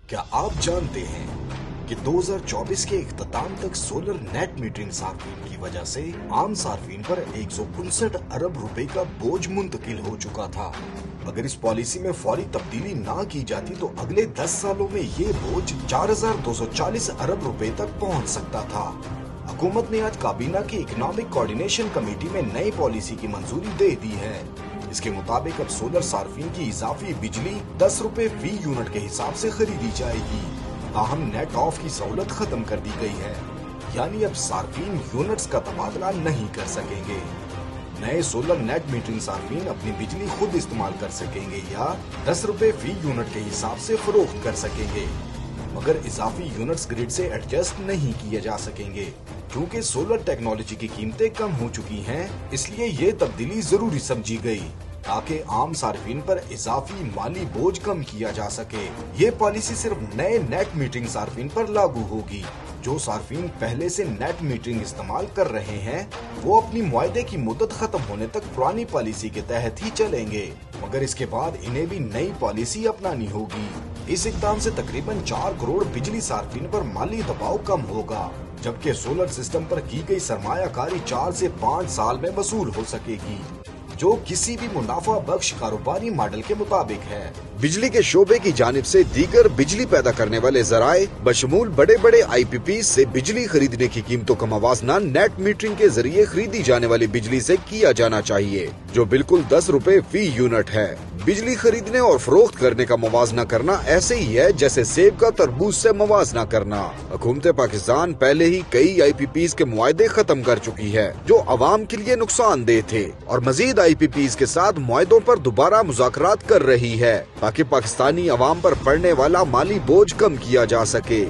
क्या आप जानते हैं कि 2024 के इख्तिताम तक सोलर नेट मीटरिंग सार्फिन की वजह से आम सार्फिन पर 159 अरब रुपए का बोझ मुंतकिल हो चुका था। अगर इस पॉलिसी में फौरी तब्दीली ना की जाती तो अगले 10 सालों में ये बोझ 4240 अरब रुपए तक पहुंच सकता था। हुकूमत ने आज काबीना की इकोनॉमिक कोऑर्डिनेशन कमेटी में नई पॉलिसी की मंजूरी दे दी है। इसके मुताबिक अब सोलर सार्फिन की इजाफी बिजली 10 रुपए फी यूनिट के हिसाब से खरीदी जाएगी। ताहम नेट ऑफ की सहूलत खत्म कर दी गई है, यानी अब सार्फिन यूनिट्स का तबादला नहीं कर सकेंगे। नए सोलर नेट मीटरिंग सार्फिन अपनी बिजली खुद इस्तेमाल कर सकेंगे या 10 रुपए फी यूनिट के हिसाब से फरोख्त कर सकेंगे, मगर इजाफी यूनिट्स ग्रिड से एडजस्ट नहीं किए जा सकेंगे। क्योंकि सोलर टेक्नोलॉजी की कीमतें कम हो चुकी हैं, इसलिए ये तब्दीली जरूरी समझी गई ताकि आम सार्फिन पर इजाफी माली बोझ कम किया जा सके। ये पॉलिसी सिर्फ नए नेट मीटरिंग सार्फिन पर लागू होगी। जो सार्फिन पहले से नेट मीटरिंग इस्तेमाल कर रहे हैं वो अपनी मुआहदे की मुद्दत खत्म होने तक पुरानी पॉलिसी के तहत ही चलेंगे, मगर इसके बाद इन्हें भी नई पॉलिसी अपनानी होगी। इस इक़दाम से तकरीबन 4 करोड़ बिजली सार्फिन पर माली दबाव कम होगा, जबकि सोलर सिस्टम पर की गई सरमायाकारी 4 से 5 साल में वसूल हो सकेगी, जो किसी भी मुनाफा बख्श कारोबारी मॉडल के मुताबिक है। बिजली के शोबे की जानिब से दीगर बिजली पैदा करने वाले जराए बशमूल बड़े बड़े IPP से बिजली खरीदने की कीमतों का मवाजना नेट मीटरिंग के जरिए खरीदी जाने वाली बिजली से किया जाना चाहिए, जो बिल्कुल 10 रुपए फी यूनिट है। बिजली खरीदने और फरोख्त करने का मवाजना करना ऐसे ही है जैसे सेब का तरबूज से मवाजना करना। हुकूमत पाकिस्तान पहले ही कई IPPs के मुआहदे खत्म कर चुकी है जो अवाम के लिए नुकसानदेह थे, और मजीद IPPs के साथ मुआहदों पर दोबारा मुज़ाकरात कर रही है ताकि पाकिस्तानी अवाम पर पड़ने वाला माली बोझ कम किया जा सके।